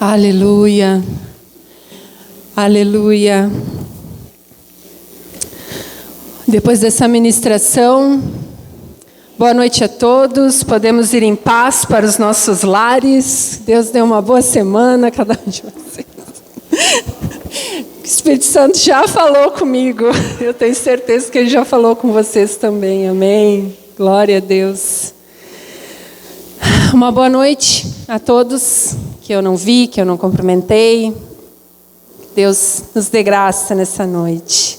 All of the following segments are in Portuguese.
Aleluia, aleluia. Depois dessa ministração, boa noite a todos. Podemos ir em paz para os nossos lares. Deus dê uma boa semana a cada um de vocês. O Espírito Santo já falou comigo. Eu tenho certeza que Ele já falou com vocês também. Amém. Glória a Deus. Uma boa noite a todos que eu não vi, que eu não cumprimentei. Deus nos dê graça nessa noite.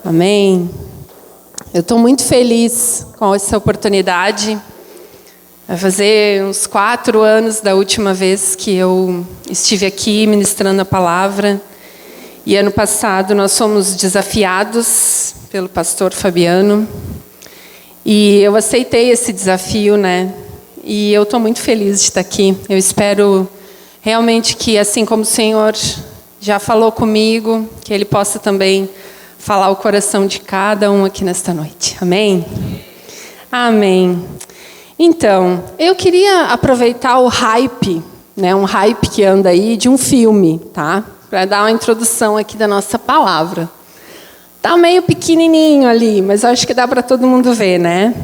Amém. Eu estou muito feliz com essa oportunidade. Vai fazer uns 4 anos da última vez que eu estive aqui ministrando a palavra. E ano passado nós fomos desafiados pelo pastor Fabiano. E eu aceitei esse desafio, né? E eu estou muito feliz de estar aqui. Eu espero realmente que, assim como o Senhor já falou comigo, que Ele possa também falar o coração de cada um aqui nesta noite. Amém? Amém. Então, eu queria aproveitar o hype, né, um hype que anda aí de um filme, tá? Para dar uma introdução aqui da nossa palavra. Tá meio pequenininho ali, mas eu acho que dá para todo mundo ver, né?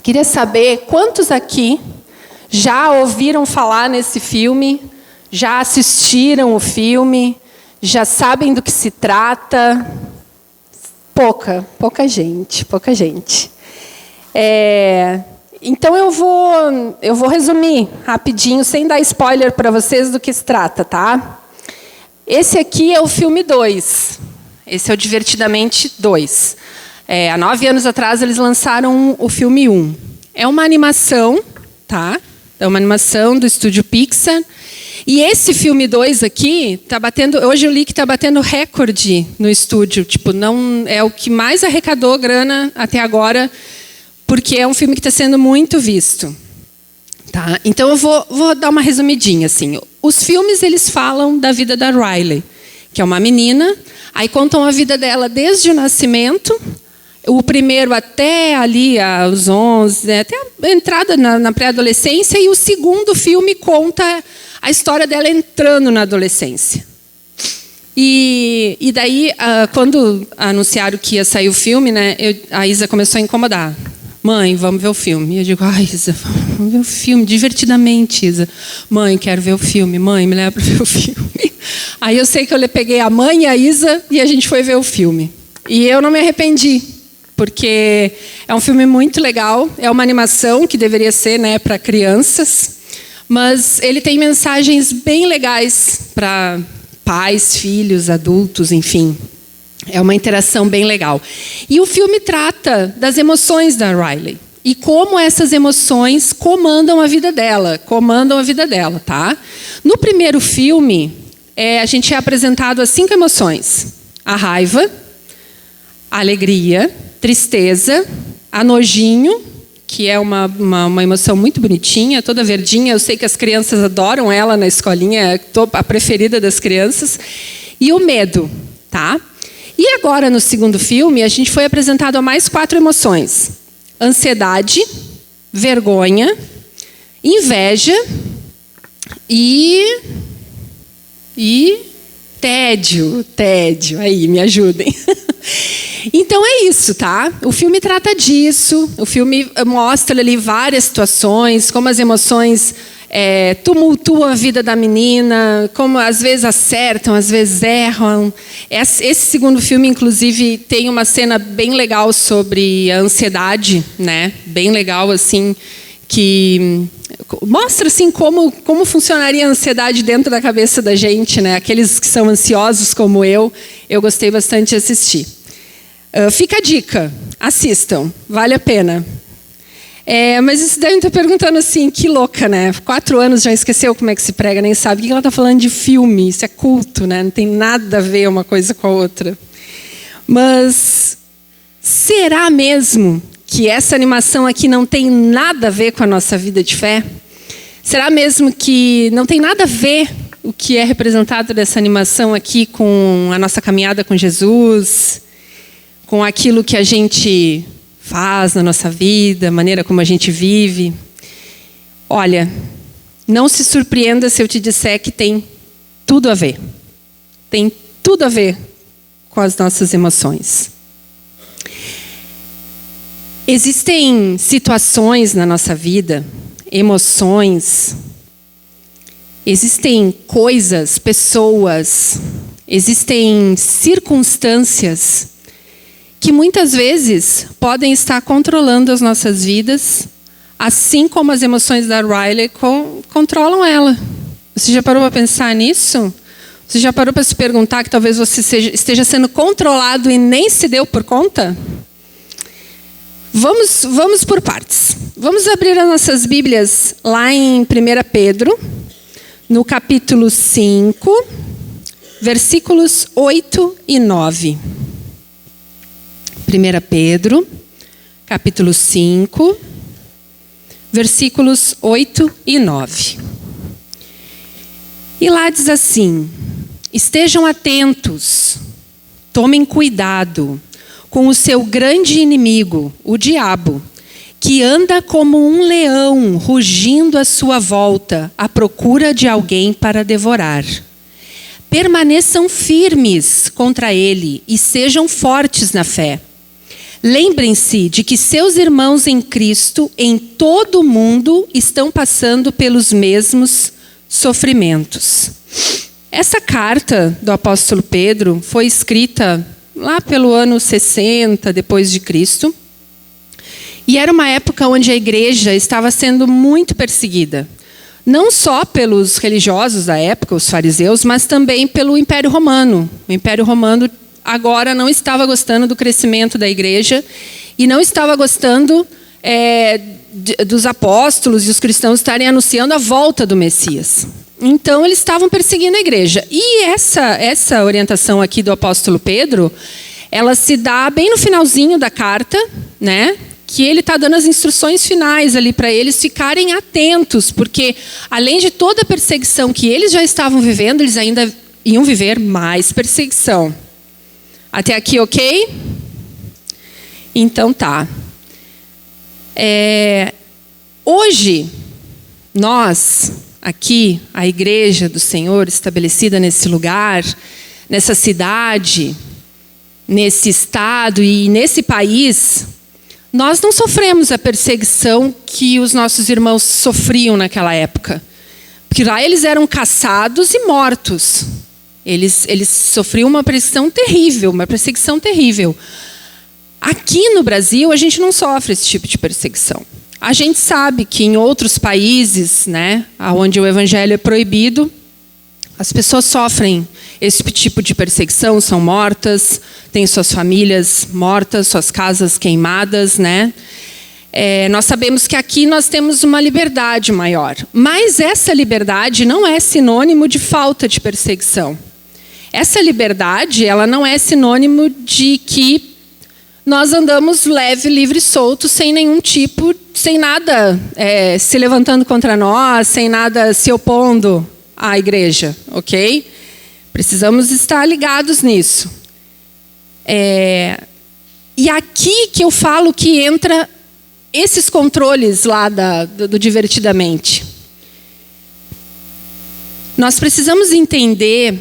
Queria saber quantos aqui já ouviram falar nesse filme, já assistiram o filme, já sabem do que se trata. Pouca gente. Então eu vou resumir rapidinho, sem dar spoiler para vocês do que se trata, tá? Esse aqui é o filme 2. Esse é o Divertidamente 2. Há 9 anos atrás eles lançaram o filme 1. É uma animação, tá? É uma animação do estúdio Pixar. E esse filme 2 aqui tá batendo. Hoje eu li que está batendo recorde no estúdio. Tipo, não é o que mais arrecadou grana até agora, porque é um filme que está sendo muito visto. Tá? Então eu vou dar uma resumidinha assim. Os filmes eles falam da vida da Riley, que é uma menina. Aí contam a vida dela desde o nascimento. O primeiro até ali, aos 11, né, até a entrada na pré-adolescência. E o segundo filme conta a história dela entrando na adolescência. E daí, quando anunciaram que ia sair o filme, né, a Isa começou a incomodar. Mãe, vamos ver o filme. E eu digo, Isa, vamos ver o filme, divertidamente, Isa. Mãe, quero ver o filme. Mãe, me leva para ver o filme. Aí eu sei que eu peguei a mãe e a Isa e a gente foi ver o filme. E eu não me arrependi, porque é um filme muito legal. É uma animação que deveria ser, né, para crianças, mas ele tem mensagens bem legais para pais, filhos, adultos, enfim. É uma interação bem legal. E o filme trata das emoções da Riley e como essas emoções comandam a vida dela, tá? No primeiro filme, a gente é apresentado a 5 emoções: a raiva, a alegria, tristeza, a nojinho, que é uma emoção muito bonitinha, toda verdinha. Eu sei que as crianças adoram ela na escolinha, é a preferida das crianças. E o medo, tá? E agora, no segundo filme, a gente foi apresentado a mais 4 emoções: ansiedade, vergonha, inveja e tédio. Aí, me ajudem. Então é isso, tá? O filme trata disso. O filme mostra ali várias situações, como as emoções tumultuam a vida da menina, como às vezes acertam, às vezes erram. Esse segundo filme, inclusive, tem uma cena bem legal sobre a ansiedade, né? Bem legal, assim, que mostra assim como funcionaria a ansiedade dentro da cabeça da gente, né? Aqueles que são ansiosos como eu gostei bastante de assistir. Fica a dica, assistam, vale a pena. Mas isso devem estar perguntando assim, que louca, né? 4 anos já esqueceu como é que se prega, nem sabe. O que ela está falando de filme? Isso é culto, né? Não tem nada a ver uma coisa com a outra. Mas será mesmo que essa animação aqui não tem nada a ver com a nossa vida de fé? Será mesmo que não tem nada a ver o que é representado dessa animação aqui com a nossa caminhada com Jesus, com aquilo que a gente faz na nossa vida, a maneira como a gente vive? Olha, não se surpreenda se eu te disser que tem tudo a ver. Tem tudo a ver com as nossas emoções. Existem situações na nossa vida, emoções, existem coisas, pessoas, existem circunstâncias que muitas vezes podem estar controlando as nossas vidas, assim como as emoções da Riley controlam ela. Você já parou para pensar nisso? Você já parou para se perguntar que talvez você esteja sendo controlado e nem se deu por conta? Vamos por partes. Vamos abrir as nossas Bíblias lá em 1 Pedro, no capítulo 5, versículos 8 e 9. 1 Pedro, capítulo 5, versículos 8 e 9. E lá diz assim: estejam atentos, tomem cuidado com o seu grande inimigo, o diabo, que anda como um leão, rugindo à sua volta, à procura de alguém para devorar. Permaneçam firmes contra ele e sejam fortes na fé. Lembrem-se de que seus irmãos em Cristo, em todo o mundo, estão passando pelos mesmos sofrimentos. Essa carta do apóstolo Pedro foi escrita lá pelo ano 60 depois de Cristo. E era uma época onde a igreja estava sendo muito perseguida. Não só pelos religiosos da época, os fariseus, mas também pelo Império Romano. O Império Romano agora não estava gostando do crescimento da igreja e não estava gostando dos apóstolos e os cristãos estarem anunciando a volta do Messias. Então, eles estavam perseguindo a igreja. E essa orientação aqui do apóstolo Pedro, ela se dá bem no finalzinho da carta, né? Que ele está dando as instruções finais ali para eles ficarem atentos, porque além de toda a perseguição que eles já estavam vivendo, eles ainda iam viver mais perseguição. Até aqui, ok? Então tá. Hoje, nós, aqui, a igreja do Senhor, estabelecida nesse lugar, nessa cidade, nesse estado e nesse país, nós não sofremos a perseguição que os nossos irmãos sofriam naquela época. Porque lá eles eram caçados e mortos. Eles sofriam uma perseguição terrível. Aqui no Brasil, a gente não sofre esse tipo de perseguição. A gente sabe que em outros países, né, onde o evangelho é proibido, as pessoas sofrem esse tipo de perseguição, são mortas, têm suas famílias mortas, suas casas queimadas, né? Nós sabemos que aqui nós temos uma liberdade maior. Mas essa liberdade não é sinônimo de falta de perseguição. Essa liberdade, ela não é sinônimo de que nós andamos leve, livre, solto, sem nenhum tipo, sem nada se levantando contra nós, sem nada se opondo à igreja, ok? Precisamos estar ligados nisso. E aqui que eu falo que entra esses controles lá do Divertidamente. Nós precisamos entender,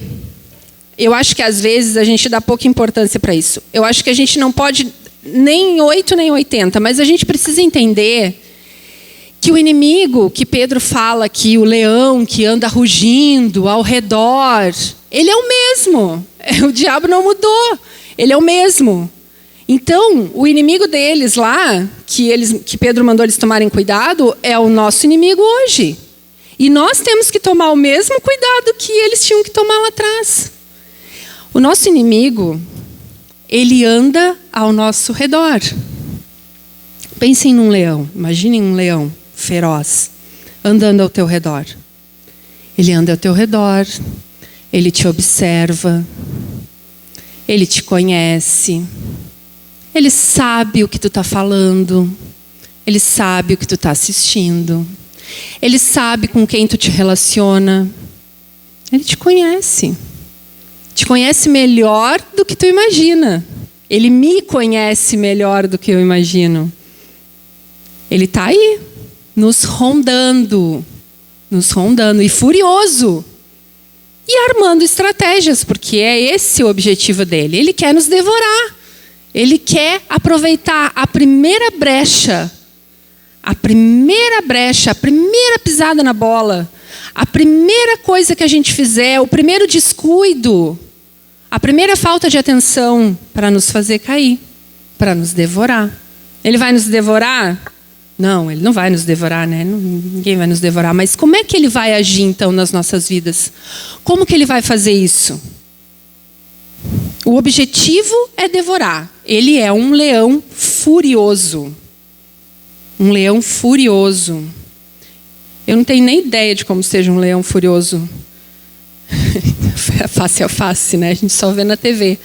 eu acho que às vezes a gente dá pouca importância para isso. Eu acho que a gente não pode nem 8 nem 80, mas a gente precisa entender que o inimigo que Pedro fala aqui, o leão que anda rugindo ao redor, ele é o mesmo. O diabo não mudou, ele é o mesmo. Então, o inimigo deles lá, que Pedro mandou eles tomarem cuidado, é o nosso inimigo hoje. E nós temos que tomar o mesmo cuidado que eles tinham que tomar lá atrás. O nosso inimigo, ele anda ao nosso redor. Pensem num leão, imaginem um leão feroz, andando ao teu redor. Ele anda ao teu redor, ele te observa, ele te conhece, ele sabe o que tu está falando, ele sabe o que tu está assistindo, ele sabe com quem tu te relaciona, ele te conhece melhor do que tu imagina. Ele me conhece melhor do que eu imagino. Ele está aí, nos rondando, nos rondando e furioso. E armando estratégias, porque é esse o objetivo dele. Ele quer nos devorar. Ele quer aproveitar a primeira brecha, a primeira pisada na bola, a primeira coisa que a gente fizer, o primeiro descuido, a primeira falta de atenção para nos fazer cair, para nos devorar. Ele vai nos devorar? Não, ele não vai nos devorar, né? Ninguém vai nos devorar. Mas como é que ele vai agir, então, nas nossas vidas? Como que ele vai fazer isso? O objetivo é devorar. Ele é um leão furioso. Um leão furioso. Eu não tenho nem ideia de como seja um leão furioso. Face a face, né? A gente só vê na TV.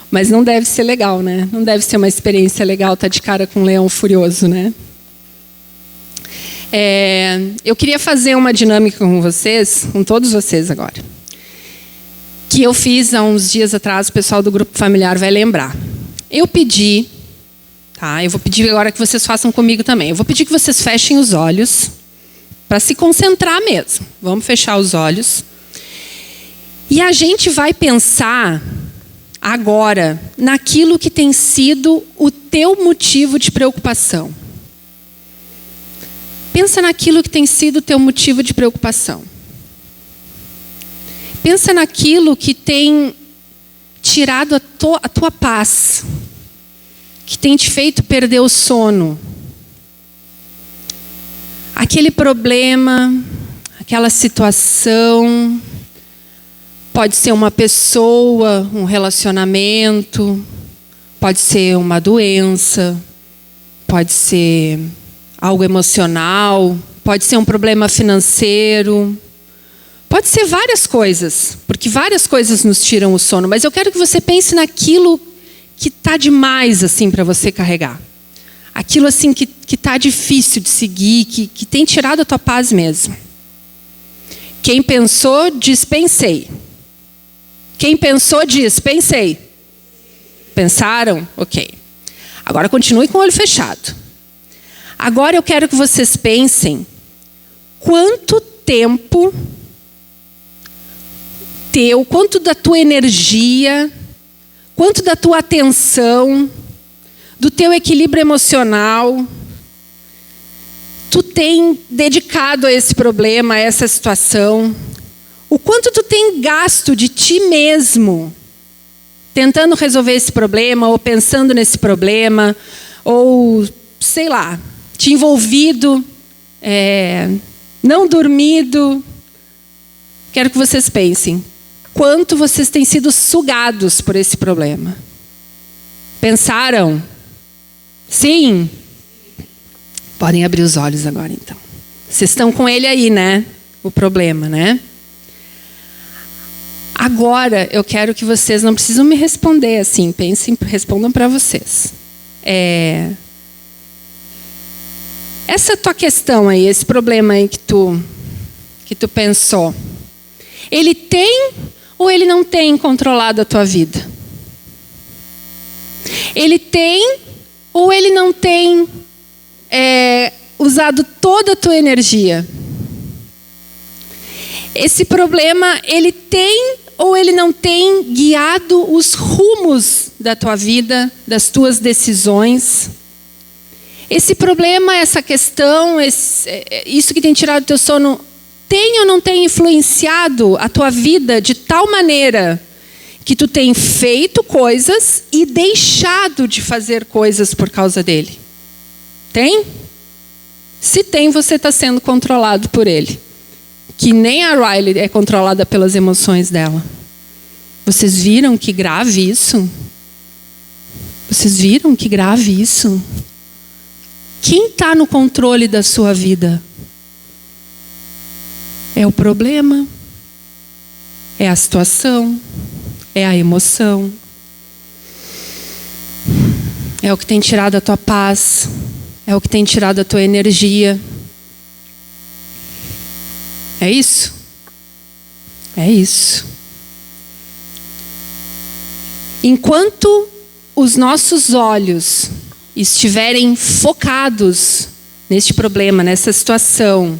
Mas não deve ser legal, né? Não deve ser uma experiência legal estar de cara com um leão furioso, né? Eu queria fazer uma dinâmica com vocês, com todos vocês agora, que eu fiz há uns dias atrás, o pessoal do grupo familiar vai lembrar. Eu pedi, tá? Eu vou pedir agora que vocês façam comigo também. Eu vou pedir que vocês fechem os olhos, para se concentrar mesmo. Vamos fechar os olhos. E a gente vai pensar agora naquilo que tem sido o teu motivo de preocupação. Pensa naquilo que tem sido o teu motivo de preocupação. Pensa naquilo que tem tirado a tua paz, que tem te feito perder o sono. Aquele problema, aquela situação, pode ser uma pessoa, um relacionamento, pode ser uma doença, pode ser algo emocional, pode ser um problema financeiro, pode ser várias coisas, porque várias coisas nos tiram o sono, mas eu quero que você pense naquilo que está demais assim para você carregar. Aquilo assim que está difícil de seguir, que tem tirado a tua paz mesmo. Quem pensou, diz pensei. Quem pensou, diz pensei. Pensaram? Ok. Agora continue com o olho fechado. Agora eu quero que vocês pensem quanto tempo teu, quanto da tua energia, quanto da tua atenção, do teu equilíbrio emocional, tu tem dedicado a esse problema, a essa situação. O quanto tu tem gasto de ti mesmo, tentando resolver esse problema, ou pensando nesse problema, ou, sei lá, te envolvido, não dormido. Quero que vocês pensem, quanto vocês têm sido sugados por esse problema. Pensaram? Sim? Podem abrir os olhos agora, então. Vocês estão com ele aí, né? O problema, né? Agora, eu quero que vocês não precisam me responder assim. Pensem, respondam para vocês. Essa tua questão aí, esse problema aí que tu pensou, ele tem ou ele não tem controlado a tua vida? Ele tem ou ele não tem usado toda a tua energia? Esse problema, ele tem ou ele não tem guiado os rumos da tua vida, das tuas decisões? Esse problema, essa questão, isso que tem tirado o teu sono, tem ou não tem influenciado a tua vida de tal maneira que tu tem feito coisas e deixado de fazer coisas por causa dele? Tem? Se tem, você está sendo controlado por ele. Que nem a Riley é controlada pelas emoções dela. Vocês viram que grave isso? Vocês viram que grave isso? Quem está no controle da sua vida? É o problema? É a situação? É a emoção? É o que tem tirado a tua paz? É o que tem tirado a tua energia? É isso? É isso. Enquanto os nossos olhos estiverem focados neste problema, nessa situação,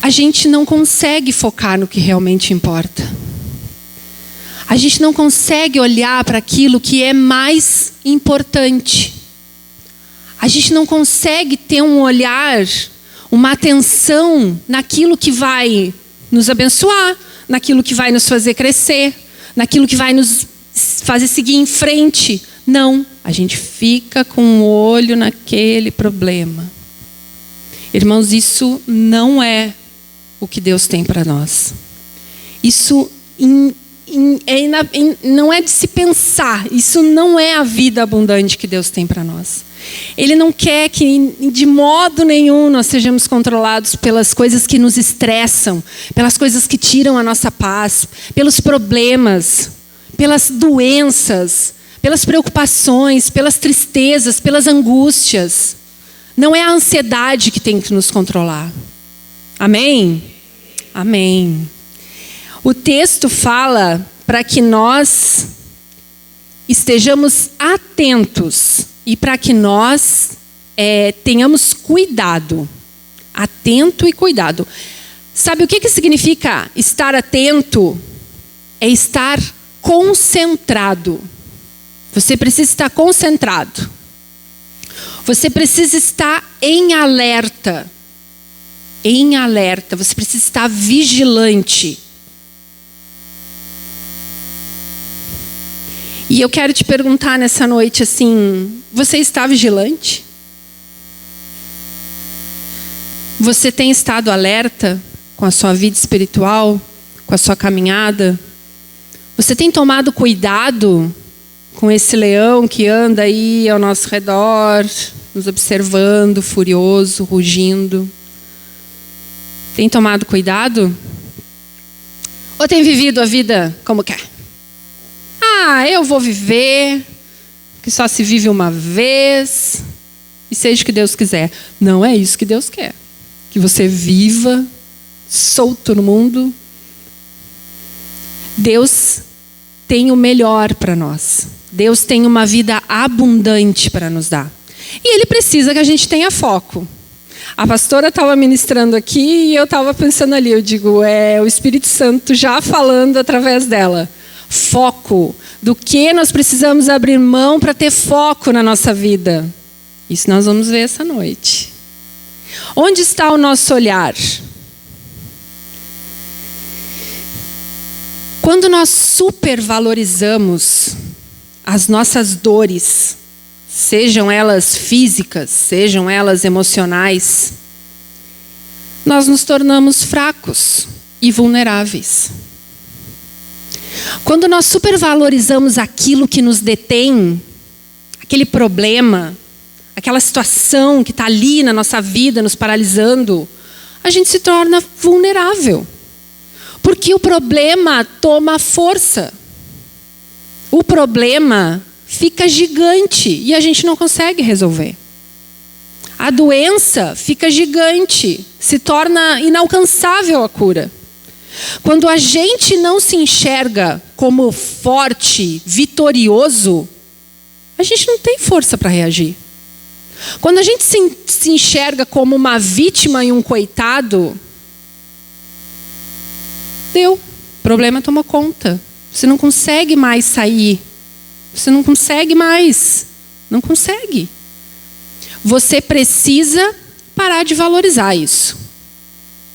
a gente não consegue focar no que realmente importa. A gente não consegue olhar para aquilo que é mais importante. A gente não consegue ter um olhar, uma atenção naquilo que vai nos abençoar, naquilo que vai nos fazer crescer, naquilo que vai nos fazer seguir em frente. Não, a gente fica com o olho naquele problema. Irmãos, isso não é o que Deus tem para nós. Isso não é de se pensar. Isso não é a vida abundante que Deus tem para nós. Ele não quer que de modo nenhum nós sejamos controlados pelas coisas que nos estressam, pelas coisas que tiram a nossa paz, pelos problemas, pelas doenças, pelas preocupações, pelas tristezas, pelas angústias. Não é a ansiedade que tem que nos controlar. Amém? Amém. O texto fala para que nós estejamos atentos e para que nós tenhamos cuidado. Atento e cuidado. Sabe o que significa estar atento? É estar concentrado. Você precisa estar concentrado. Você precisa estar em alerta. Em alerta. Você precisa estar vigilante. E eu quero te perguntar nessa noite assim, você está vigilante? Você tem estado alerta com a sua vida espiritual, com a sua caminhada? Você tem tomado cuidado com esse leão que anda aí ao nosso redor, nos observando, furioso, rugindo? Tem tomado cuidado? Ou tem vivido a vida como quer? Eu vou viver, que só se vive uma vez, e seja o que Deus quiser. Não é isso que Deus quer. Que você viva solto no mundo. Deus tem o melhor para nós. Deus tem uma vida abundante para nos dar. E Ele precisa que a gente tenha foco. A pastora estava ministrando aqui e eu estava pensando ali, eu digo, é o Espírito Santo já falando através dela. Foco. Do que nós precisamos abrir mão para ter foco na nossa vida? Isso nós vamos ver essa noite. Onde está o nosso olhar? Quando nós supervalorizamos as nossas dores, sejam elas físicas, sejam elas emocionais, nós nos tornamos fracos e vulneráveis. Quando nós supervalorizamos aquilo que nos detém, aquele problema, aquela situação que está ali na nossa vida, nos paralisando, a gente se torna vulnerável. Porque o problema toma força. O problema fica gigante e a gente não consegue resolver. A doença fica gigante, se torna inalcançável a cura. Quando a gente não se enxerga como forte, vitorioso, a gente não tem força para reagir. Quando a gente se enxerga como uma vítima e um coitado, deu. O problema tomou conta. Você não consegue mais sair. Você não consegue mais. Não consegue. Você precisa parar de valorizar isso.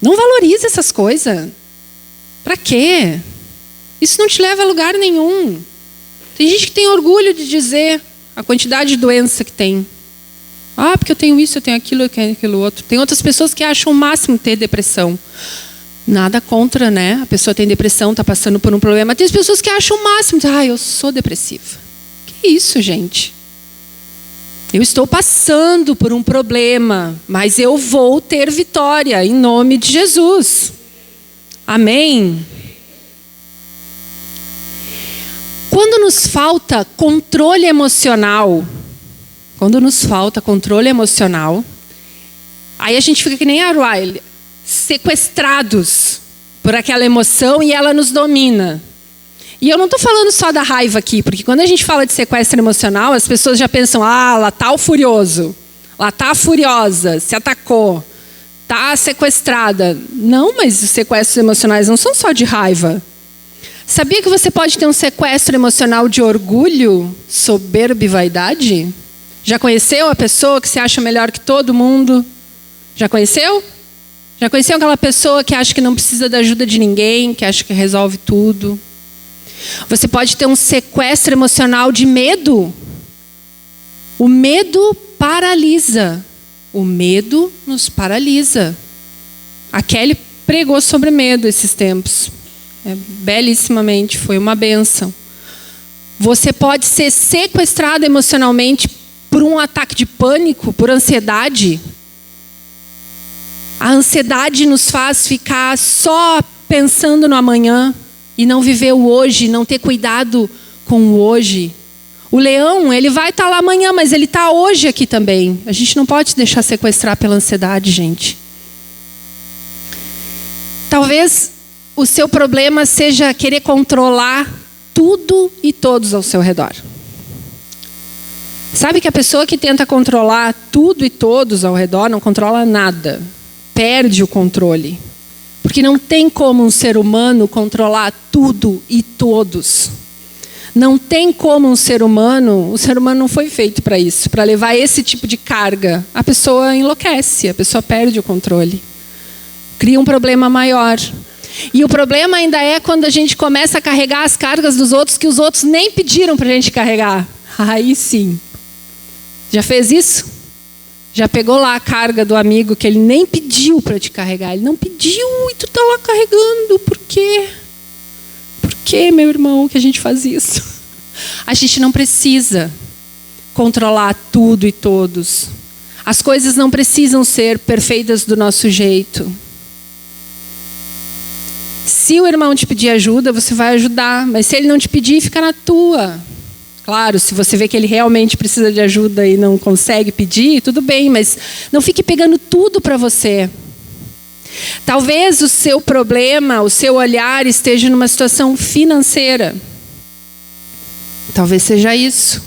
Não valorize essas coisas. Para quê? Isso não te leva a lugar nenhum. Tem gente que tem orgulho de dizer a quantidade de doença que tem. Porque eu tenho isso, eu tenho aquilo, eu tenho aquilo outro. Tem outras pessoas que acham o máximo ter depressão. Nada contra, né? A pessoa tem depressão, está passando por um problema. Tem pessoas que acham o máximo. Eu sou depressiva. Que isso, gente? Eu estou passando por um problema, mas eu vou ter vitória em nome de Jesus. Amém? Quando nos falta controle emocional, aí a gente fica que nem a Riley, sequestrados por aquela emoção e ela nos domina. E eu não estou falando só da raiva aqui, porque quando a gente fala de sequestro emocional, as pessoas já pensam, lá está o furioso, lá está a furiosa, se atacou. Está sequestrada. Não, mas os sequestros emocionais não são só de raiva. Sabia que você pode ter um sequestro emocional de orgulho, soberba e vaidade? Já conheceu a pessoa que se acha melhor que todo mundo? Já conheceu? Já conheceu aquela pessoa que acha que não precisa da ajuda de ninguém, que acha que resolve tudo? Você pode ter um sequestro emocional de medo. O medo paralisa. O medo nos paralisa. A Kelly pregou sobre medo esses tempos. Belíssimamente, foi uma bênção. Você pode ser sequestrado emocionalmente por um ataque de pânico, por ansiedade. A ansiedade nos faz ficar só pensando no amanhã e não viver o hoje, não ter cuidado com o hoje. O leão, ele vai estar lá amanhã, mas ele está hoje aqui também. A gente não pode se deixar sequestrar pela ansiedade, gente. Talvez o seu problema seja querer controlar tudo e todos ao seu redor. Sabe que a pessoa que tenta controlar tudo e todos ao redor não controla nada. Perde o controle. Porque não tem como um ser humano controlar tudo e todos. Não tem como um ser humano, o ser humano não foi feito para isso, para levar esse tipo de carga. A pessoa enlouquece, a pessoa perde o controle. Cria um problema maior. E o problema ainda é quando a gente começa a carregar as cargas dos outros que os outros nem pediram para a gente carregar. Aí sim. Já fez isso? Já pegou lá a carga do amigo que ele nem pediu para te carregar. Ele não pediu e tu tá lá carregando. Por quê? Por que, meu irmão, que a gente faz isso? A gente não precisa controlar tudo e todos. As coisas não precisam ser perfeitas do nosso jeito. Se o irmão te pedir ajuda, você vai ajudar. Mas se ele não te pedir, fica na tua. Claro, se você vê que ele realmente precisa de ajuda e não consegue pedir, tudo bem. Mas não fique pegando tudo para você. Talvez o seu problema, o seu olhar esteja numa situação financeira. Talvez seja isso.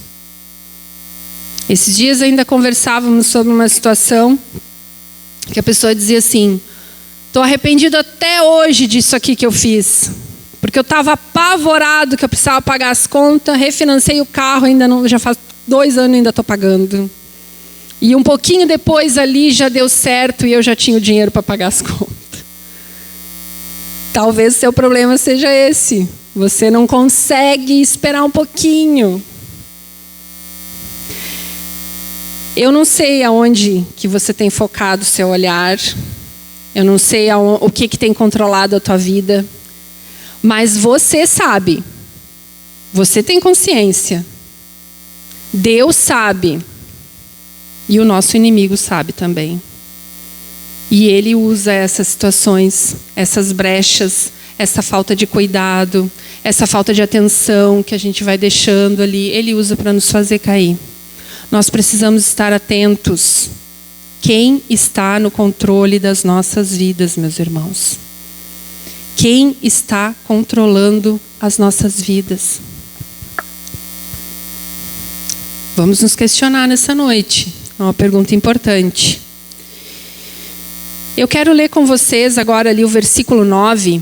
Esses dias ainda conversávamos sobre uma situação que a pessoa dizia assim: estou arrependido até hoje disso aqui que eu fiz. Porque eu estava apavorado que eu precisava pagar as contas, refinancei o carro, ainda não, já faz 2 anos ainda estou pagando. E um pouquinho depois ali já deu certo e eu já tinha o dinheiro para pagar as contas. Talvez o seu problema seja esse. Você não consegue esperar um pouquinho. Eu não sei aonde que você tem focado o seu olhar. Eu não sei o que tem controlado a tua vida. Mas você sabe. Você tem consciência. Deus sabe. E o nosso inimigo sabe também. E ele usa essas situações, essas brechas, essa falta de cuidado, essa falta de atenção que a gente vai deixando ali, ele usa para nos fazer cair. Nós precisamos estar atentos. Quem está no controle das nossas vidas, meus irmãos? Quem está controlando as nossas vidas? Vamos nos questionar nessa noite. É uma pergunta importante. Eu quero ler com vocês agora ali o versículo 9,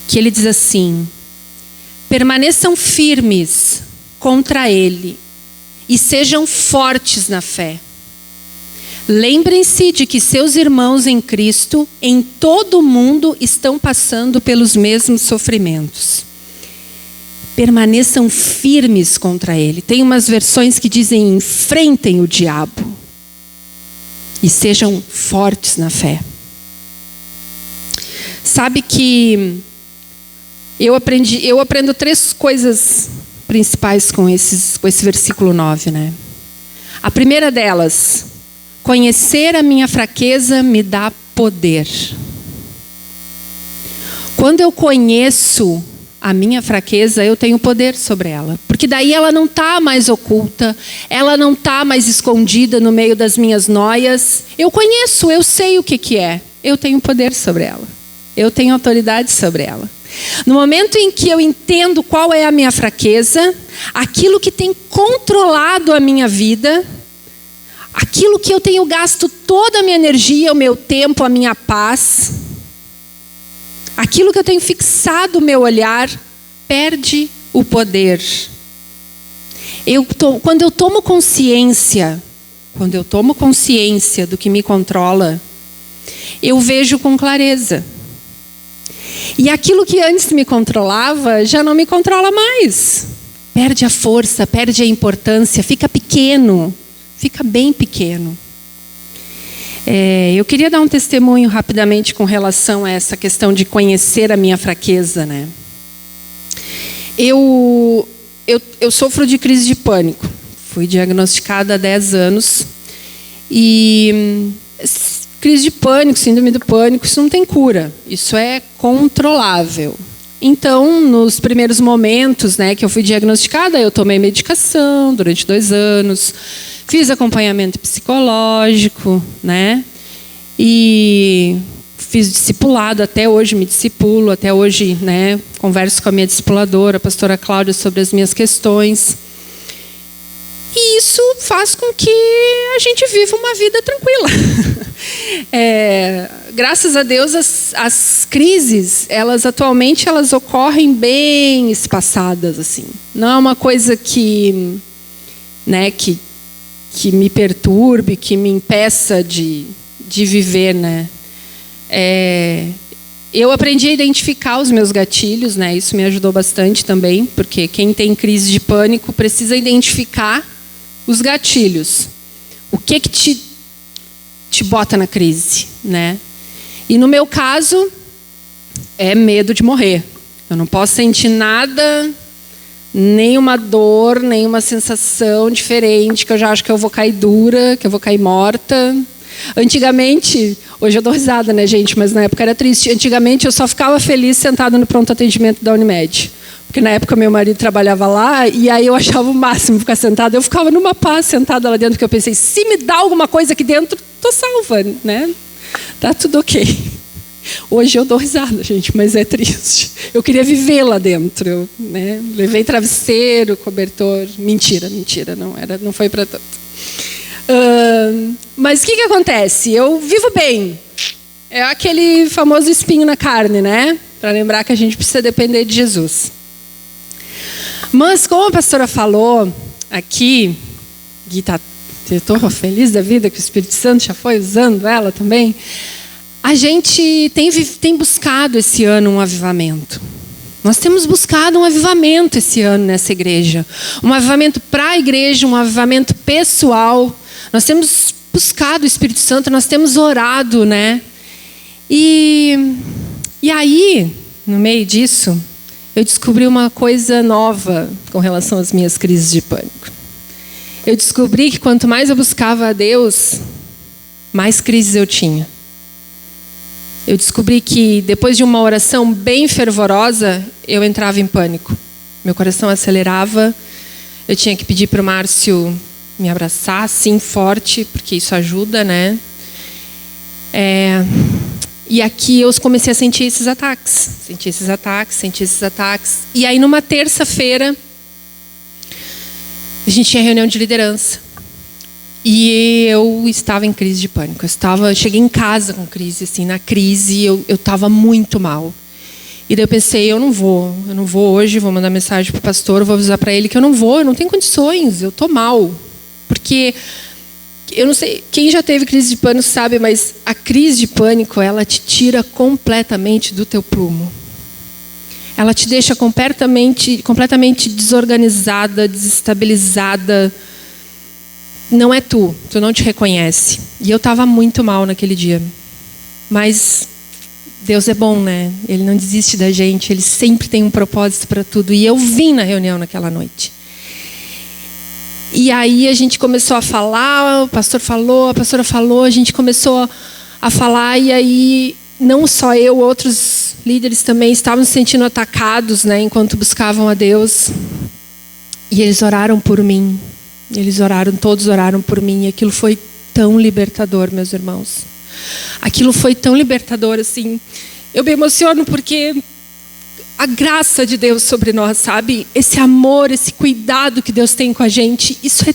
que ele diz assim: permaneçam firmes contra ele e sejam fortes na fé. Lembrem-se de que seus irmãos em Cristo, em todo o mundo, estão passando pelos mesmos sofrimentos. Permaneçam firmes contra ele. Tem umas versões que dizem: enfrentem o diabo. E sejam fortes na fé. Sabe que eu aprendo 3 coisas principais com esse versículo 9, né? A primeira delas: conhecer a minha fraqueza me dá poder. Quando eu conheço a minha fraqueza, eu tenho poder sobre ela. Porque daí ela não está mais oculta, ela não está mais escondida no meio das minhas noias. Eu conheço, eu sei o que é. Eu tenho poder sobre ela. Eu tenho autoridade sobre ela. No momento em que eu entendo qual é a minha fraqueza, aquilo que tem controlado a minha vida, aquilo que eu tenho gasto toda a minha energia, o meu tempo, a minha paz, aquilo que eu tenho fixado o meu olhar, perde o poder. Quando eu tomo consciência do que me controla, eu vejo com clareza. E aquilo que antes me controlava, já não me controla mais. Perde a força, perde a importância, fica pequeno, fica bem pequeno. Eu queria dar um testemunho rapidamente com relação a essa questão de conhecer a minha fraqueza, né? Eu sofro de crise de pânico. Fui diagnosticada há 10 anos. E crise de pânico, síndrome do pânico, isso não tem cura. Isso é controlável. Então, nos primeiros momentos, né, que eu fui diagnosticada, eu tomei medicação durante 2 anos. Fiz acompanhamento psicológico, né? E fiz discipulado, até hoje me discipulo, até hoje, né, converso com a minha discipuladora, a pastora Cláudia, sobre as minhas questões. E isso faz com que a gente viva uma vida tranquila. Graças a Deus, as crises, atualmente elas ocorrem bem espaçadas, assim. Não é uma coisa que, né, que me perturbe, que me impeça de viver, né? Eu aprendi a identificar os meus gatilhos, né? Isso me ajudou bastante também, porque quem tem crise de pânico precisa identificar os gatilhos. O que te bota na crise, né? E no meu caso, é medo de morrer. Eu não posso sentir nada, nenhuma dor, nenhuma sensação diferente, que eu já acho que eu vou cair dura, que eu vou cair morta. Antigamente, hoje eu dou risada, né, gente? Mas na época era triste. Antigamente eu só ficava feliz sentada no pronto atendimento da Unimed. Porque na época meu marido trabalhava lá e aí eu achava o máximo ficar sentada. Eu ficava numa paz sentada lá dentro, porque eu pensei, se me dá alguma coisa aqui dentro, tô salva, né? Tá tudo ok. Hoje eu dou risada, gente, mas é triste. Eu queria viver lá dentro, né? Levei travesseiro, cobertor. Mentira, não foi para tanto. Mas o que acontece? Eu vivo bem. É aquele famoso espinho na carne, né? Para lembrar que a gente precisa depender de Jesus. Mas como a pastora falou aqui, Gui eu estou feliz da vida que o Espírito Santo já foi usando ela também. A gente tem buscado esse ano um avivamento. Nós temos buscado um avivamento esse ano nessa igreja. Um avivamento para a igreja, um avivamento pessoal. Nós temos buscado o Espírito Santo, nós temos orado, né? E aí, no meio disso, eu descobri uma coisa nova com relação às minhas crises de pânico. Eu descobri que quanto mais eu buscava a Deus, mais crises eu tinha. Eu descobri que depois de uma oração bem fervorosa, eu entrava em pânico. Meu coração acelerava, eu tinha que pedir para o Márcio me abraçar, assim, forte, porque isso ajuda, né? E aqui eu comecei a sentir esses ataques. E aí, numa terça-feira, a gente tinha reunião de liderança. E eu estava em crise de pânico. Cheguei em casa com crise, assim, na crise, eu estava muito mal. E daí eu pensei, eu não vou hoje, vou mandar mensagem para o pastor, vou avisar para ele que eu não tenho condições, eu estou mal. Porque, eu não sei, quem já teve crise de pânico sabe, mas a crise de pânico, ela te tira completamente do teu prumo. Ela te deixa completamente desorganizada, desestabilizada. Não é tu não te reconhece. E eu estava muito mal naquele dia. Mas Deus é bom, né? Ele não desiste da gente, Ele sempre tem um propósito para tudo. E eu vim na reunião naquela noite. E aí a gente começou a falar, o pastor falou, a pastora falou, a gente começou a falar, e aí não só eu, outros líderes também estavam se sentindo atacados, né, enquanto buscavam a Deus. E eles oraram por mim. Todos oraram por mim. E aquilo foi tão libertador, meus irmãos. Aquilo foi tão libertador, assim. Eu me emociono porque a graça de Deus sobre nós, sabe? Esse amor, esse cuidado que Deus tem com a gente, isso é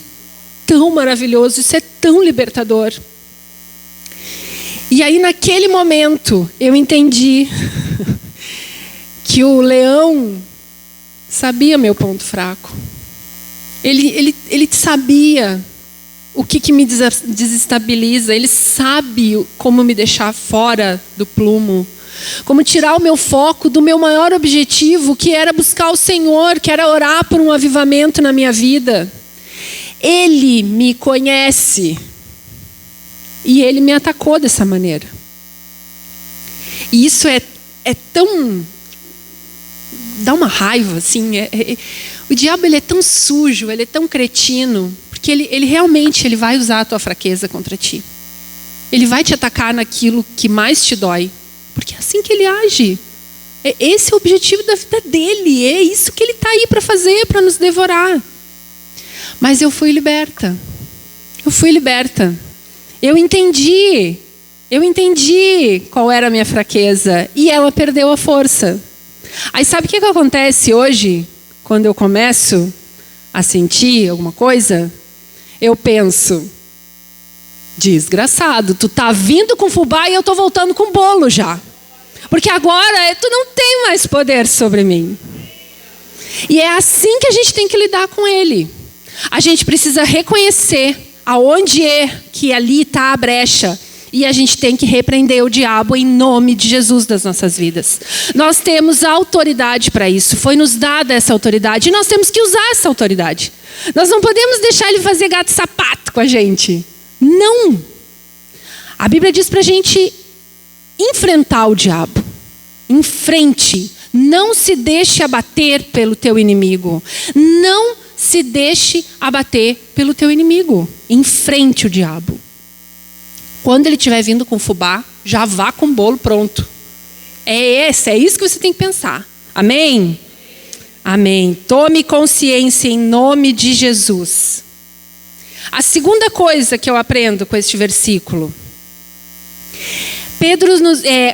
tão maravilhoso, isso é tão libertador. E aí, naquele momento, eu entendi que o leão sabia meu ponto fraco. Ele sabia o que me desestabiliza. Ele sabe como me deixar fora do prumo. Como tirar o meu foco do meu maior objetivo, que era buscar o Senhor, que era orar por um avivamento na minha vida. Ele me conhece. E ele me atacou dessa maneira. E isso é tão... dá uma raiva, assim. O diabo, ele é tão sujo, ele é tão cretino, porque ele realmente vai usar a tua fraqueza contra ti. Ele vai te atacar naquilo que mais te dói. Porque é assim que ele age. Esse é o objetivo da vida dele. É isso que ele está aí para fazer, para nos devorar. Mas eu fui liberta. Eu fui liberta. Eu entendi qual era a minha fraqueza. E ela perdeu a força. Aí sabe o que acontece hoje? Quando eu começo a sentir alguma coisa, eu penso, desgraçado, tu tá vindo com fubá e eu tô voltando com bolo já. Porque agora tu não tem mais poder sobre mim. E é assim que a gente tem que lidar com ele. A gente precisa reconhecer aonde é que ali está a brecha. E a gente tem que repreender o diabo em nome de Jesus das nossas vidas. Nós temos autoridade para isso. Foi nos dada essa autoridade. E nós temos que usar essa autoridade. Nós não podemos deixar ele fazer gato e sapato com a gente. Não. A Bíblia diz para a gente enfrentar o diabo. Enfrente. Não se deixe abater pelo teu inimigo. Não se deixe abater pelo teu inimigo. Enfrente o diabo. Quando ele estiver vindo com fubá, já vá com o bolo pronto. É isso que você tem que pensar. Amém? Amém. Tome consciência em nome de Jesus. A segunda coisa que eu aprendo com este versículo.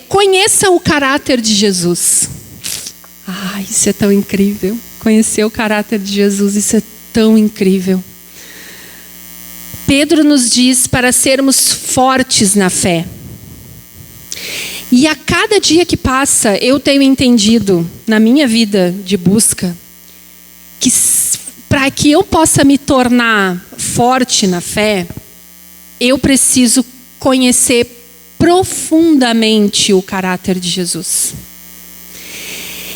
Conheça o caráter de Jesus. Isso é tão incrível. Conhecer o caráter de Jesus, isso é tão incrível. Pedro nos diz para sermos fortes na fé. E a cada dia que passa, eu tenho entendido, na minha vida de busca, que para que eu possa me tornar forte na fé, eu preciso conhecer profundamente o caráter de Jesus.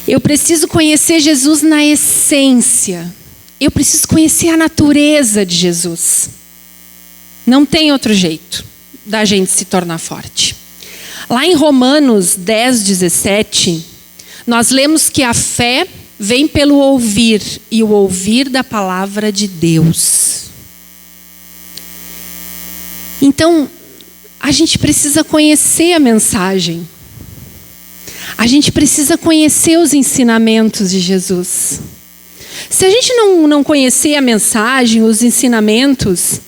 Eu preciso conhecer Jesus na essência. Eu preciso conhecer a natureza de Jesus. Não tem outro jeito da gente se tornar forte. Lá em Romanos 10:17, nós lemos que a fé vem pelo ouvir, e o ouvir da palavra de Deus. Então, a gente precisa conhecer a mensagem. A gente precisa conhecer os ensinamentos de Jesus. Se a gente não conhecer a mensagem, os ensinamentos,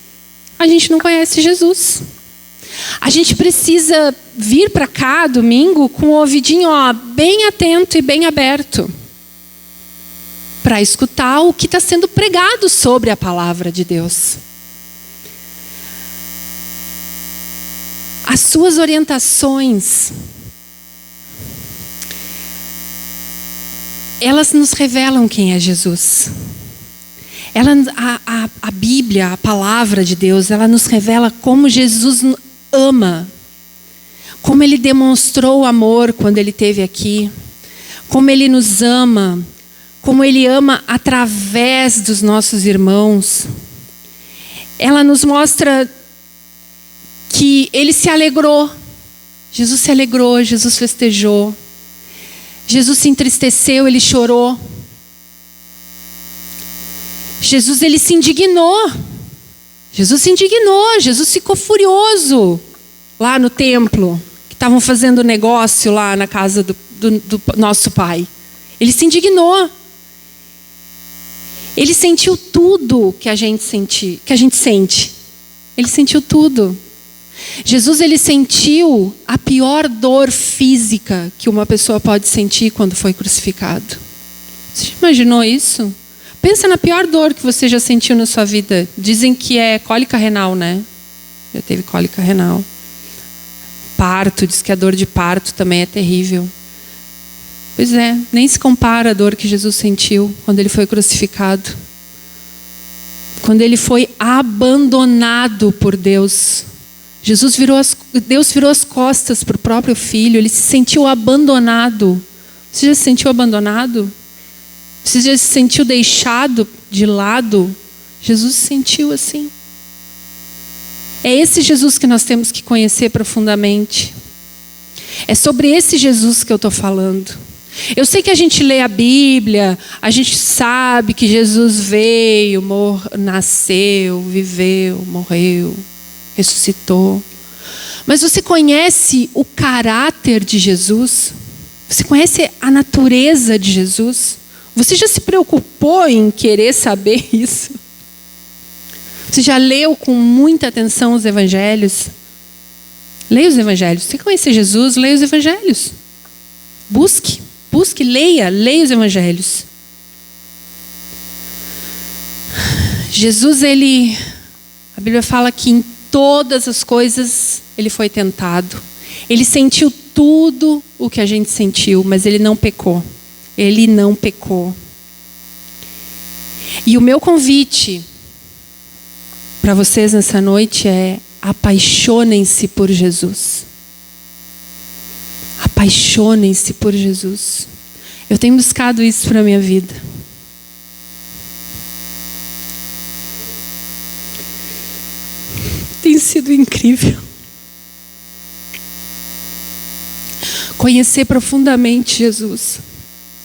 a gente não conhece Jesus. A gente precisa vir para cá domingo com o ouvidinho bem atento e bem aberto para escutar o que está sendo pregado sobre a palavra de Deus. As suas orientações, elas nos revelam quem é Jesus. A Bíblia, a palavra de Deus, ela nos revela como Jesus ama. Como Ele demonstrou amor quando Ele esteve aqui. Como Ele nos ama. Como Ele ama através dos nossos irmãos. Ela nos mostra que Ele se alegrou. Jesus se alegrou, Jesus festejou. Jesus se entristeceu, Ele chorou. Jesus, Ele se indignou. Jesus se indignou, Jesus ficou furioso lá no templo, que estavam fazendo negócio lá na casa do nosso pai. Ele se indignou. Ele sentiu tudo que a gente sente. Ele sentiu tudo. Jesus, Ele sentiu a pior dor física que uma pessoa pode sentir quando foi crucificado. Você já imaginou isso? Pensa na pior dor que você já sentiu na sua vida. Dizem que é cólica renal, né? Já teve cólica renal. Parto, diz que a dor de parto também é terrível. Pois é, nem se compara a dor que Jesus sentiu quando ele foi crucificado. Quando ele foi abandonado por Deus. Deus virou as costas para o próprio filho. Ele se sentiu abandonado. Você já se sentiu abandonado? Você já se sentiu deixado de lado? Jesus se sentiu assim. É esse Jesus que nós temos que conhecer profundamente. É sobre esse Jesus que eu estou falando. Eu sei que a gente lê a Bíblia, a gente sabe que Jesus veio, nasceu, viveu, morreu, ressuscitou. Mas você conhece o caráter de Jesus? Você conhece a natureza de Jesus? Você já se preocupou em querer saber isso? Você já leu com muita atenção os evangelhos? Leia os evangelhos. Você conhece Jesus? Leia os evangelhos. Busque, leia os evangelhos. Jesus, a Bíblia fala que em todas as coisas ele foi tentado. Ele sentiu tudo o que a gente sentiu, mas ele não pecou. Ele não pecou. E o meu convite para vocês nessa noite é: apaixonem-se por Jesus. Apaixonem-se por Jesus. Eu tenho buscado isso para a minha vida. Tem sido incrível. Conhecer profundamente Jesus.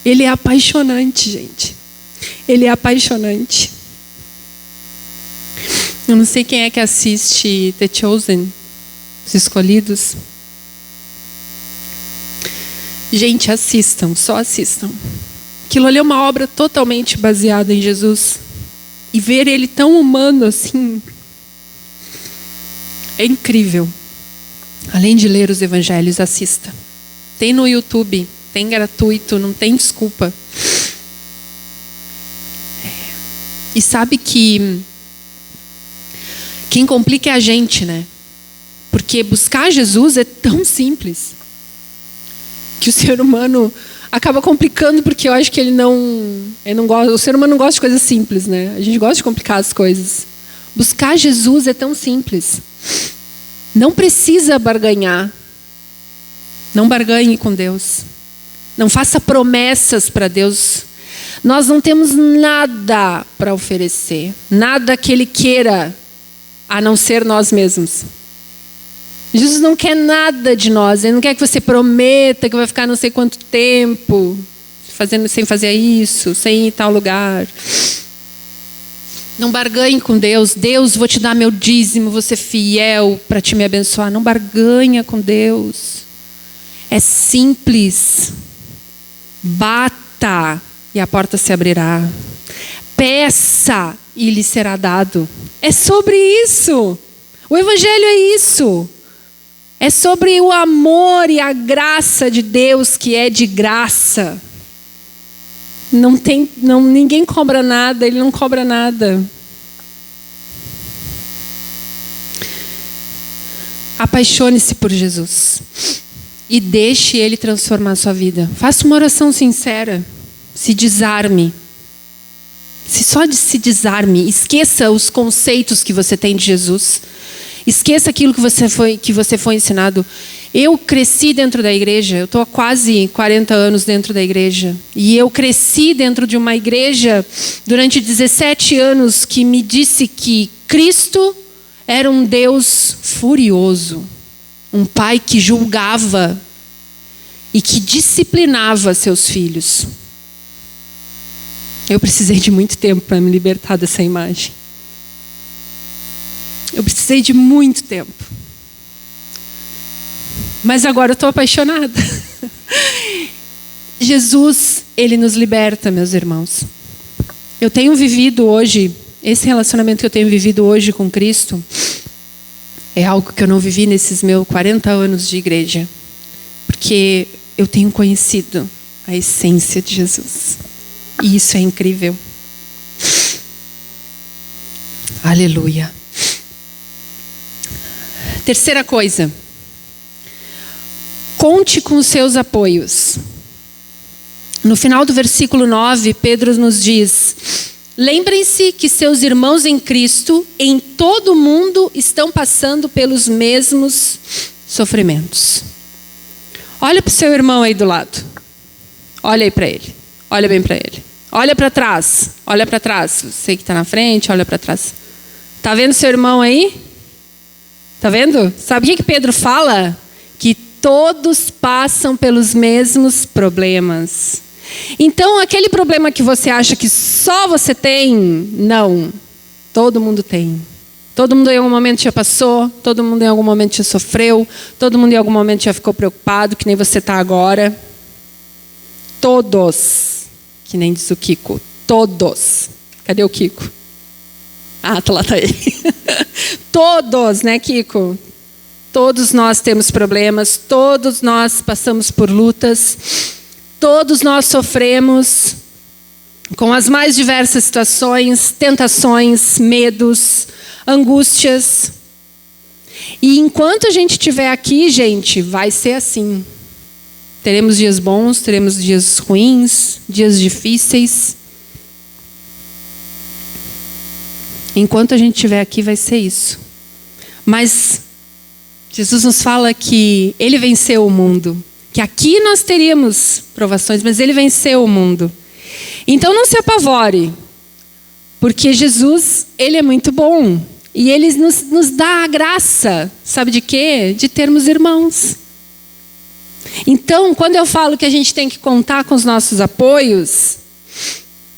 Ele é apaixonante, gente. Ele é apaixonante. Eu não sei quem é que assiste The Chosen, Os Escolhidos. Gente, assistam, só assistam. Aquilo ali é uma obra totalmente baseada em Jesus. E ver ele tão humano assim é incrível. Além de ler os evangelhos, assista. Tem no YouTube, tem gratuito, não tem desculpa. E sabe que quem complica é a gente, né? Porque buscar Jesus é tão simples que o ser humano acaba complicando, porque eu acho que ele não gosta. O ser humano não gosta de coisas simples, né? A gente gosta de complicar as coisas. Buscar Jesus é tão simples. Não precisa barganhar. Não barganhe com Deus. Não faça promessas para Deus. Nós não temos nada para oferecer. Nada que Ele queira, a não ser nós mesmos. Jesus não quer nada de nós. Ele não quer que você prometa que vai ficar não sei quanto tempo sem fazer isso, sem ir em tal lugar. Não barganhe com Deus. Deus, vou te dar meu dízimo, vou ser fiel para te me abençoar. Não barganha com Deus. É simples. Bata e a porta se abrirá. Peça e lhe será dado. É sobre isso. O evangelho é isso. É sobre o amor e a graça de Deus, que é de graça. Ninguém cobra nada, Ele não cobra nada. Apaixone-se por Jesus. E deixe Ele transformar a sua vida. Faça uma oração sincera. Se desarme. Só de se desarme. Esqueça os conceitos que você tem de Jesus. Esqueça aquilo que você foi ensinado. Eu cresci dentro da igreja. Eu estou há quase 40 anos dentro da igreja. E eu cresci dentro de uma igreja durante 17 anos que me disse que Cristo era um Deus furioso. Um pai que julgava e que disciplinava seus filhos. Eu precisei de muito tempo para me libertar dessa imagem. Eu precisei de muito tempo. Mas agora eu estou apaixonada. Jesus, Ele nos liberta, meus irmãos. Eu tenho vivido hoje, esse relacionamento que eu tenho vivido hoje com Cristo, é algo que eu não vivi nesses meus 40 anos de igreja. Porque eu tenho conhecido a essência de Jesus. E isso é incrível. Aleluia. Terceira coisa. Conte com os seus apoios. No final do versículo 9, Pedro nos diz: lembrem-se que seus irmãos em Cristo, em todo o mundo, estão passando pelos mesmos sofrimentos. Olha para o seu irmão aí do lado. Olha aí para ele. Olha bem para ele. Olha para trás. Olha para trás. Você que está na frente, olha para trás. Está vendo seu irmão aí? Está vendo? Sabe o que Pedro fala? Que todos passam pelos mesmos problemas. Então, aquele problema que você acha que só você tem, não. Todo mundo tem. Todo mundo em algum momento já passou, todo mundo em algum momento já sofreu, todo mundo em algum momento já ficou preocupado, que nem você está agora. Todos. Que nem diz o Kiko. Todos. Cadê o Kiko? Ah, tá lá, tá ele. Todos, né, Kiko? Todos nós temos problemas, todos nós passamos por lutas, todos nós sofremos com as mais diversas situações, tentações, medos, angústias. E enquanto a gente estiver aqui, gente, vai ser assim. Teremos dias bons, teremos dias ruins, dias difíceis. Enquanto a gente estiver aqui, vai ser isso. Mas Jesus nos fala que Ele venceu o mundo. Que aqui nós teríamos provações, mas Ele venceu o mundo. Então não se apavore. Porque Jesus, Ele é muito bom. E Ele nos dá a graça, sabe de quê? De termos irmãos. Então, quando eu falo que a gente tem que contar com os nossos apoios,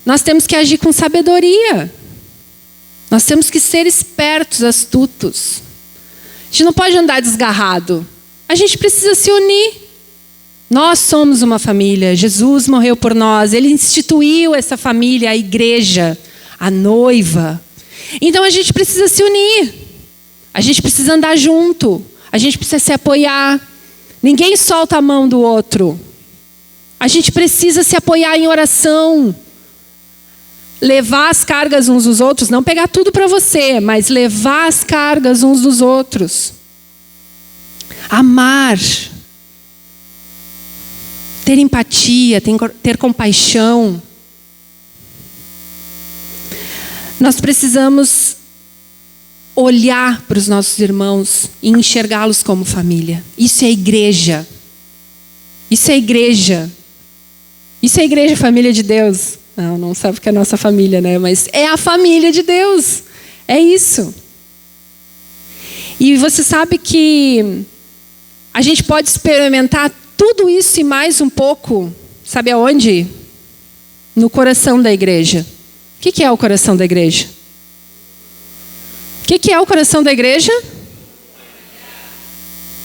nós temos que agir com sabedoria. Nós temos que ser espertos, astutos. A gente não pode andar desgarrado. A gente precisa se unir. Nós somos uma família. Jesus morreu por nós. Ele instituiu essa família, a igreja, a noiva. Então a gente precisa se unir. A gente precisa andar junto. A gente precisa se apoiar. Ninguém solta a mão do outro. A gente precisa se apoiar em oração. Levar as cargas uns dos outros, não pegar tudo para você, mas levar as cargas uns dos outros. Amar. Ter empatia, ter compaixão. Nós precisamos olhar para os nossos irmãos e enxergá-los como família. Isso é igreja. Isso é igreja. Isso é igreja, família de Deus. Não sabe que é a nossa família, né? Mas é a família de Deus. É isso. E você sabe que a gente pode experimentar tudo isso e mais um pouco, sabe aonde? No coração da igreja. O que é o coração da igreja? O que é o coração da igreja?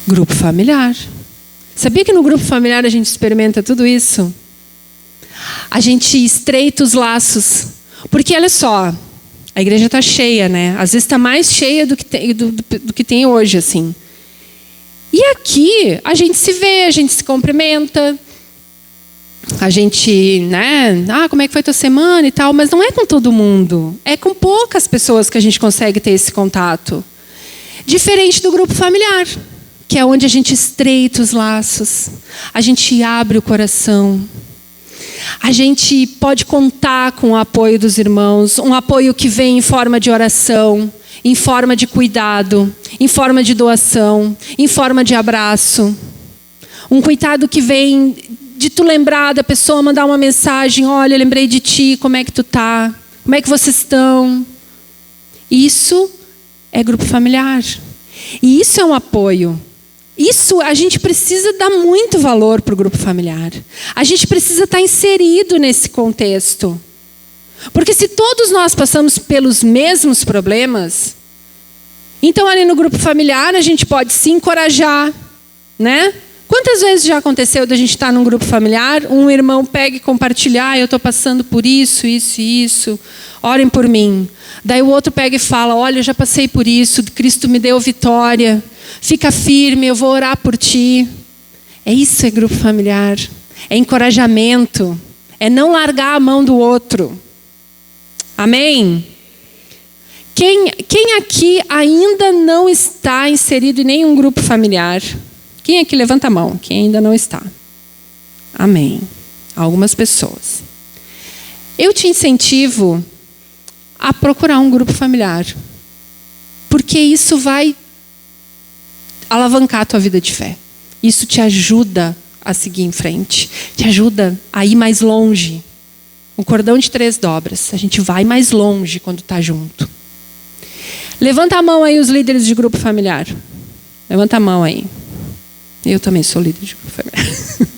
Grupo familiar. Sabia que no grupo familiar a gente experimenta tudo isso? A gente estreita os laços. Porque olha só, a igreja está cheia, né? Às vezes está mais cheia do que tem hoje, assim. E aqui a gente se vê, a gente se cumprimenta. A gente, né? Como é que foi tua semana e tal. Mas não é com todo mundo. É com poucas pessoas que a gente consegue ter esse contato. Diferente do grupo familiar, que é onde a gente estreita os laços. A gente abre o coração. A gente pode contar com o apoio dos irmãos, um apoio que vem em forma de oração, em forma de cuidado, em forma de doação, em forma de abraço. Um cuidado que vem de tu lembrar da pessoa, mandar uma mensagem: olha, lembrei de ti, como é que tu tá? Como é que vocês estão? Isso é grupo familiar. E isso é um apoio. Isso, a gente precisa dar muito valor para o grupo familiar. A gente precisa estar inserido nesse contexto. Porque se todos nós passamos pelos mesmos problemas, então ali no grupo familiar a gente pode se encorajar, né? Quantas vezes já aconteceu da gente estar num grupo familiar, um irmão pega e compartilha: eu estou passando por isso, isso e isso, orem por mim. Daí o outro pega e fala: olha, eu já passei por isso, Cristo me deu vitória. Fica firme, eu vou orar por ti. Isso é grupo familiar. É encorajamento. É não largar a mão do outro. Amém? Quem aqui ainda não está inserido em nenhum grupo familiar? Quem aqui levanta a mão? Quem ainda não está? Amém. Algumas pessoas. Eu te incentivo a procurar um grupo familiar. Porque isso vai alavancar a tua vida de fé. Isso te ajuda a seguir em frente. Te ajuda a ir mais longe. Um cordão de 3 dobras. A gente vai mais longe quando está junto. Levanta a mão aí os líderes de grupo familiar. Levanta a mão aí. Eu também sou líder de grupo familiar.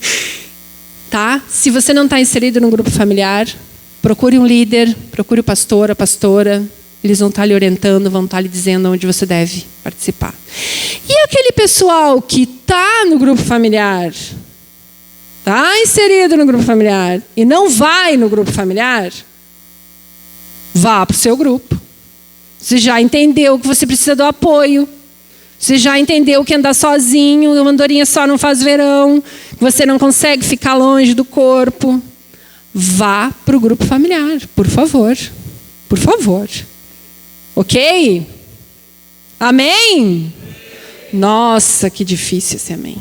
Tá? Se você não está inserido no grupo familiar, procure um líder, procure o pastor, a pastora. Eles vão estar lhe orientando, vão estar lhe dizendo onde você deve participar. E aquele pessoal que está no grupo familiar, está inserido no grupo familiar e não vai no grupo familiar, vá para o seu grupo. Você já entendeu que você precisa do apoio. Você já entendeu que andar sozinho, uma andorinha só não faz verão, que você não consegue ficar longe do corpo. Vá para o grupo familiar, por favor. Por favor. Ok? Amém? Nossa, que difícil esse amém.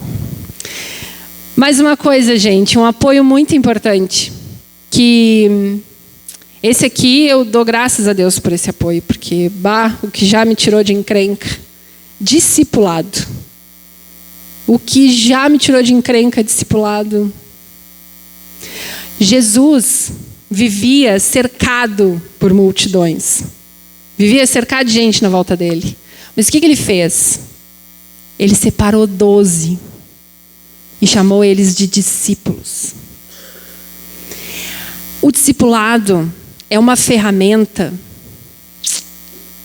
Mais uma coisa, gente, um apoio muito importante. Que esse aqui eu dou graças a Deus por esse apoio, porque o que já me tirou de encrenca. Discipulado. O que já me tirou de encrenca, discipulado. Jesus vivia cercado por multidões. Vivia cercado de gente na volta dele. Mas o que ele fez? Ele separou 12 e chamou eles de discípulos. O discipulado é uma ferramenta,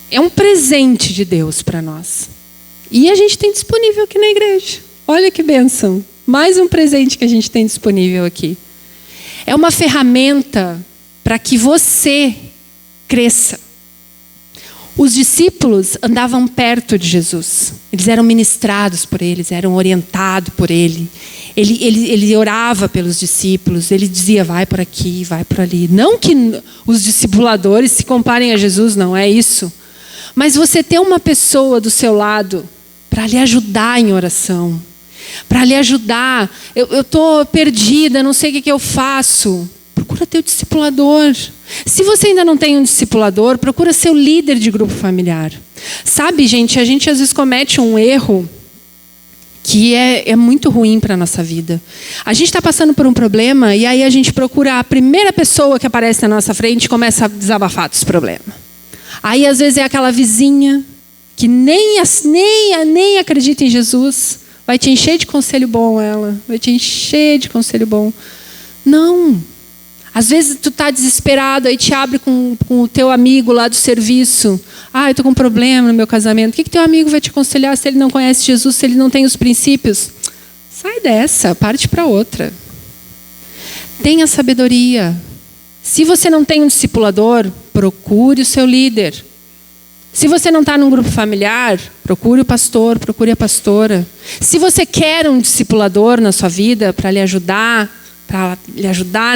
é um presente de Deus para nós. E a gente tem disponível aqui na igreja. Olha que bênção. Mais um presente que a gente tem disponível aqui. É uma ferramenta para que você cresça. Os discípulos andavam perto de Jesus. Eles eram ministrados por ele, eram orientados por ele. Ele orava pelos discípulos. Ele dizia, vai por aqui, vai por ali. Não que os discipuladores se comparem a Jesus, não é isso. Mas você ter uma pessoa do seu lado para lhe ajudar em oração. Para lhe ajudar. Eu estou perdida, não sei o que eu faço. Procura teu discipulador. Se você ainda não tem um discipulador, procura seu líder de grupo familiar. Sabe, gente, a gente às vezes comete um erro que é muito ruim para a nossa vida. A gente está passando por um problema e aí a gente procura a primeira pessoa que aparece na nossa frente e começa a desabafar dos problemas. Aí às vezes é aquela vizinha que nem acredita em Jesus. Vai te encher de conselho bom ela. Vai te encher de conselho bom. Não. Às vezes tu está desesperado, aí te abre com o teu amigo lá do serviço. Eu estou com um problema no meu casamento. O que teu amigo vai te aconselhar se ele não conhece Jesus, se ele não tem os princípios? Sai dessa, parte para outra. Tenha sabedoria. Se você não tem um discipulador, procure o seu líder. Se você não está num grupo familiar, procure o pastor, procure a pastora. Se você quer um discipulador na sua vida para lhe ajudar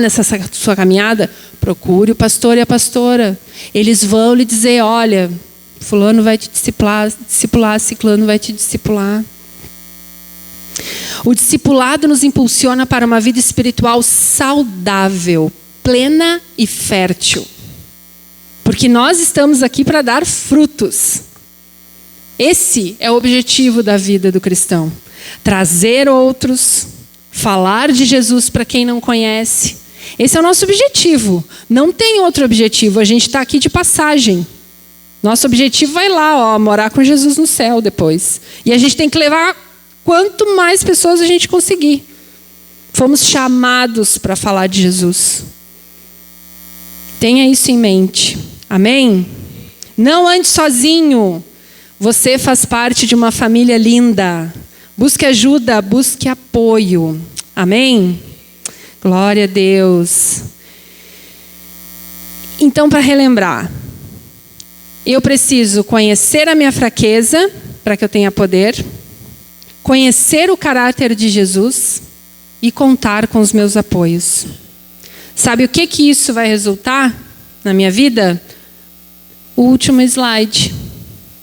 nessa sua caminhada, procure o pastor e a pastora. Eles vão lhe dizer, olha, fulano vai te discipular, ciclano vai te discipular. O discipulado nos impulsiona para uma vida espiritual saudável, plena e fértil. Porque nós estamos aqui para dar frutos. Esse é o objetivo da vida do cristão. Trazer outros, falar de Jesus para quem não conhece. Esse é o nosso objetivo. Não tem outro objetivo. A gente está aqui de passagem. Nosso objetivo vai lá, morar com Jesus no céu depois. E a gente tem que levar quanto mais pessoas a gente conseguir. Fomos chamados para falar de Jesus. Tenha isso em mente. Amém? Não ande sozinho. Você faz parte de uma família linda. Busque ajuda, busque apoio. Amém? Glória a Deus. Então, para relembrar, eu preciso conhecer a minha fraqueza para que eu tenha poder, conhecer o caráter de Jesus e contar com os meus apoios. Sabe o que isso vai resultar na minha vida? O último slide.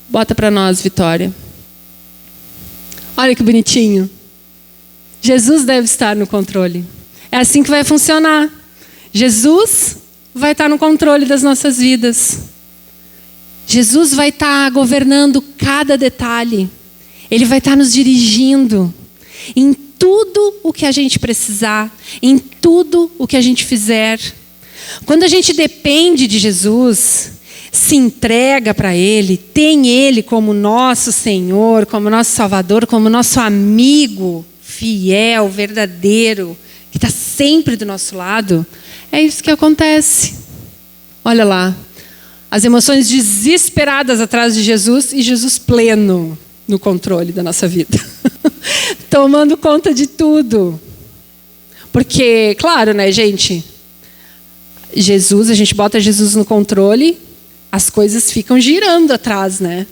Bota para nós, Vitória. Olha que bonitinho. Jesus deve estar no controle. É assim que vai funcionar. Jesus vai estar no controle das nossas vidas. Jesus vai estar governando cada detalhe. Ele vai estar nos dirigindo em tudo o que a gente precisar, em tudo o que a gente fizer. Quando a gente depende de Jesus, se entrega para Ele, tem Ele como nosso Senhor, como nosso Salvador, como nosso amigo fiel, verdadeiro, que está sempre do nosso lado, é isso que acontece. Olha lá, as emoções desesperadas atrás de Jesus e Jesus pleno no controle da nossa vida. Tomando conta de tudo. Porque, claro, né, gente? Jesus, a gente bota Jesus no controle, as coisas ficam girando atrás, né?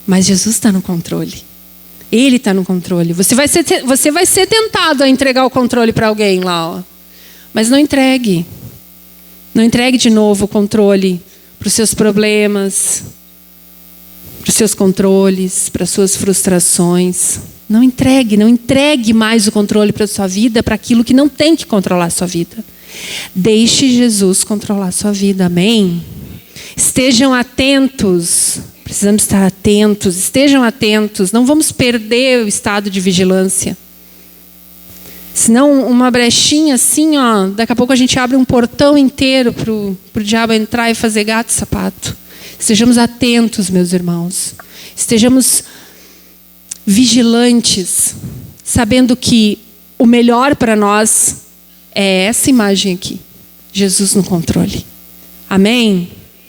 Mas Jesus está no controle. Ele está no controle. Você vai ser tentado a entregar o controle para alguém lá, ó. Mas não entregue. Não entregue de novo o controle para os seus problemas, para os seus controles, para as suas frustrações. Não entregue mais o controle para a sua vida, para aquilo que não tem que controlar a sua vida. Deixe Jesus controlar a sua vida, amém? Estejam atentos, precisamos estar atentos, estejam atentos, não vamos perder o estado de vigilância. Senão uma brechinha assim, ó, daqui a pouco a gente abre um portão inteiro para o diabo entrar e fazer gato e sapato. Estejamos atentos, meus irmãos. Estejamos vigilantes, sabendo que o melhor para nós é essa imagem aqui. Jesus no controle. Amém?